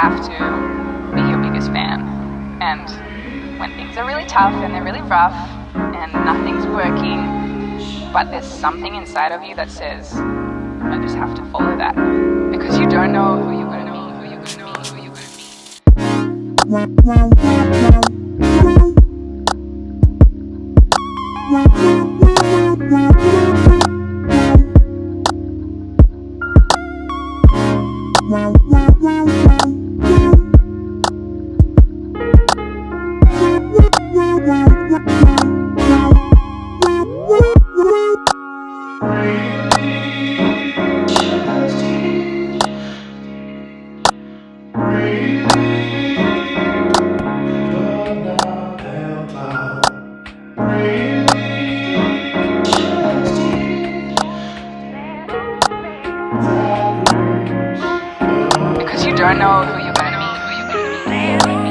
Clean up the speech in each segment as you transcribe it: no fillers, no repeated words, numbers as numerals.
have to be your biggest fan. And when things are really tough and they're really rough and nothing's working, but there's something inside of you that says, I just have to follow that. Because you don't know who you're going to meet, who you're going to meet, who you're because you don't know who you're going to meet, who you're going to meet.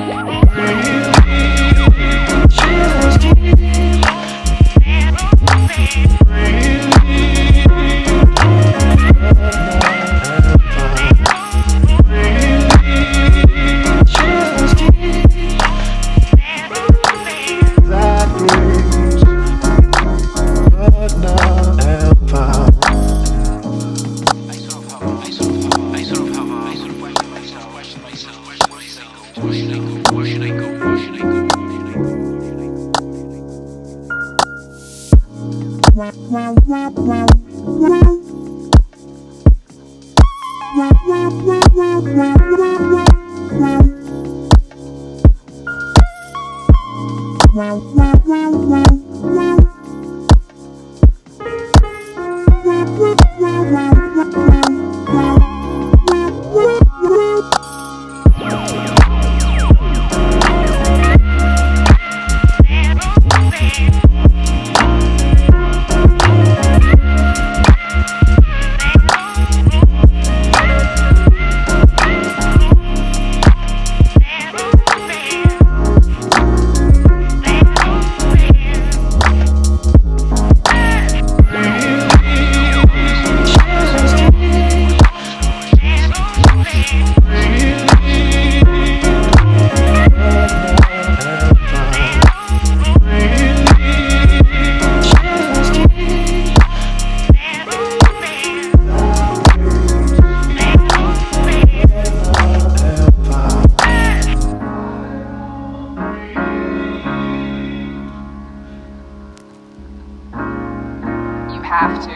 Have to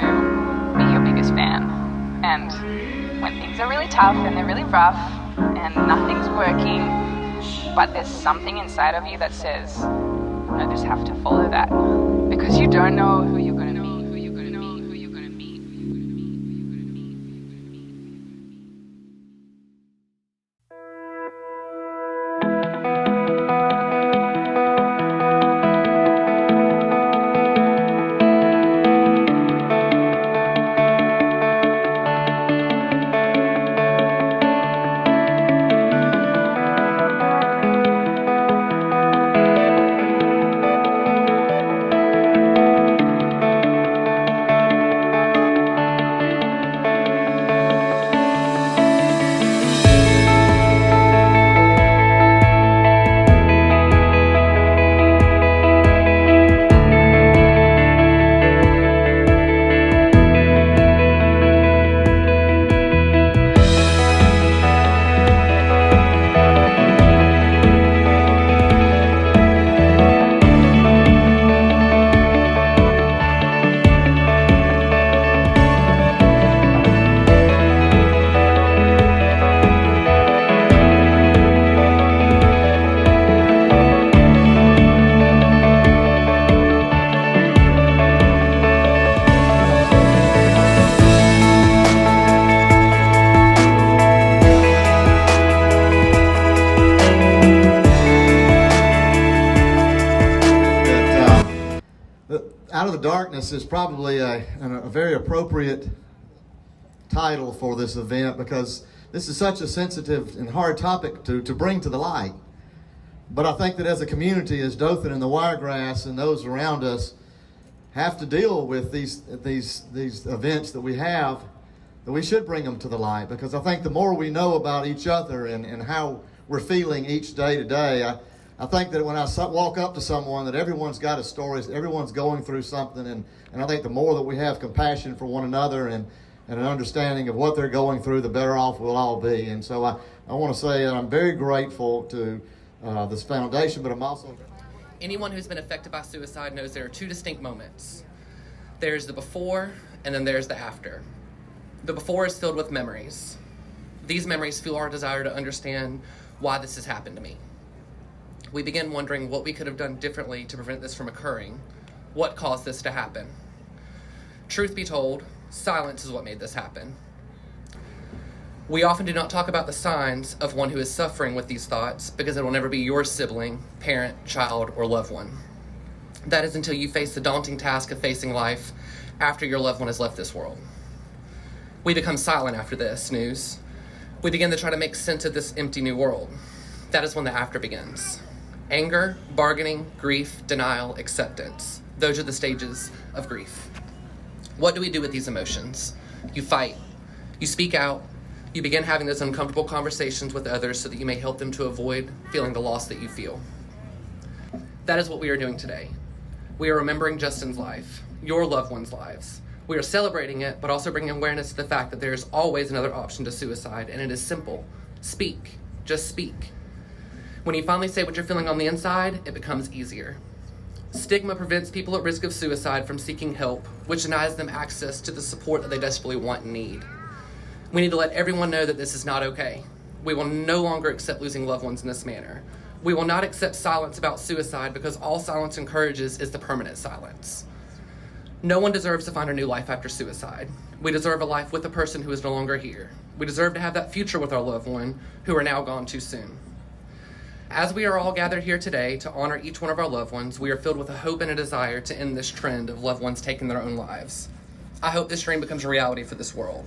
be your biggest fan. And when things are really tough and they're really rough and nothing's working, but there's something inside of you that says, I just have to follow that. Because you don't know who you're going to meet, who you're going to meet, who you're going to meet, who you're going to meet, who you're going to meet, who you're going to meet. Out of the Darkness is probably a very appropriate title for this event, because this is such a sensitive and hard topic to bring to the light. But I think that as a community, as Dothan and the Wiregrass and those around us have to deal with these events that we have, that we should bring them to the light, because I think the more we know about each other and how we're feeling each day to day, I think that when I walk up to someone, that everyone's got a story, everyone's going through something, and I think the more that we have compassion for one another and an understanding of what they're going through, the better off we'll all be. And so I want to say that I'm very grateful to this foundation, but I'm also... Anyone who's been affected by suicide knows there are two distinct moments. There's the before, and then there's the after. The before is filled with memories. These memories fuel our desire to understand why this has happened to me. We begin wondering what we could have done differently to prevent this from occurring. What caused this to happen? Truth be told, silence is what made this happen. We often do not talk about the signs of one who is suffering with these thoughts because it will never be your sibling, parent, child, or loved one. That is until you face the daunting task of facing life after your loved one has left this world. We become silent after this news. We begin to try to make sense of this empty new world. That is when the after begins. Anger, bargaining, grief, denial, acceptance. Those are the stages of grief. What do we do with these emotions? You fight. You speak out. You begin having those uncomfortable conversations with others so that you may help them to avoid feeling the loss that you feel. That is what we are doing today. We are remembering Justin's life, your loved ones' lives. We are celebrating it, but also bringing awareness to the fact that there's always another option to suicide, and it is simple. Speak. Just speak. When you finally say what you're feeling on the inside, it becomes easier. Stigma prevents people at risk of suicide from seeking help, which denies them access to the support that they desperately want and need. We need to let everyone know that this is not okay. We will no longer accept losing loved ones in this manner. We will not accept silence about suicide because all silence encourages is the permanent silence. No one deserves to find a new life after suicide. We deserve a life with a person who is no longer here. We deserve to have that future with our loved one who are now gone too soon. As we are all gathered here today to honor each one of our loved ones, we are filled with a hope and a desire to end this trend of loved ones taking their own lives. I hope this dream becomes a reality for this world.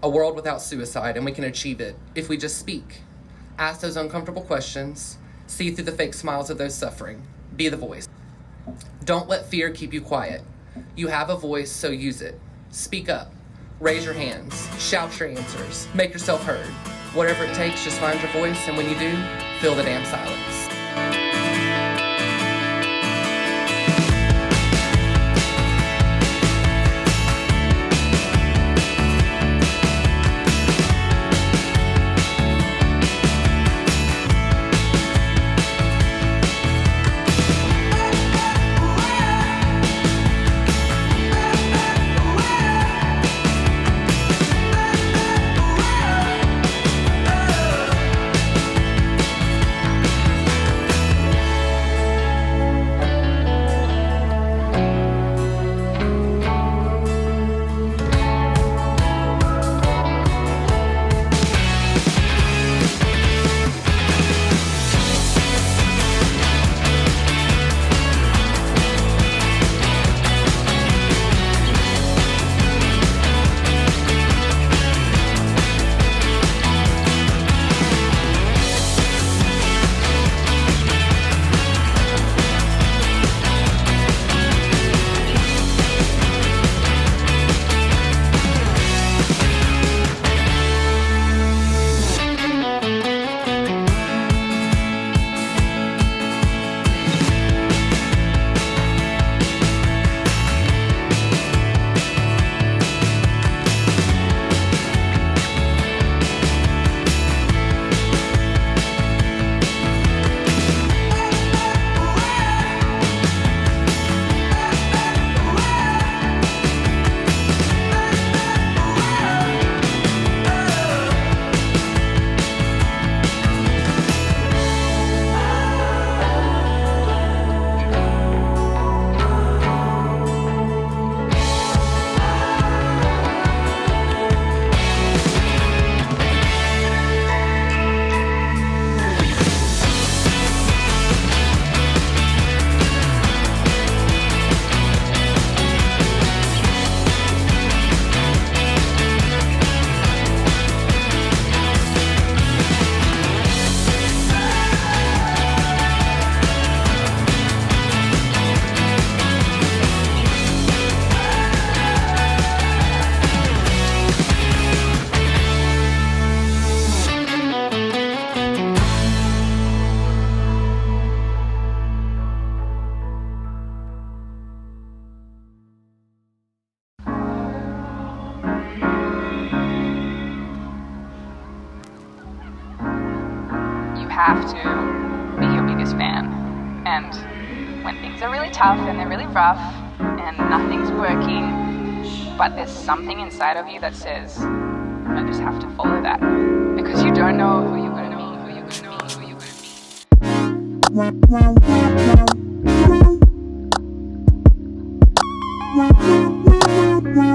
A world without suicide, and we can achieve it if we just speak. Ask those uncomfortable questions. See through the fake smiles of those suffering. Be the voice. Don't let fear keep you quiet. You have a voice, so use it. Speak up. Raise your hands. Shout your answers. Make yourself heard. Whatever it takes, just find your voice, and when you do, fill the damn silence. have to be your biggest fan. And when things are really tough and they're really rough and nothing's working, but there's something inside of you that says, I just have to follow that. Because you don't know who you're going to be, who you're going to be, who you're going to be.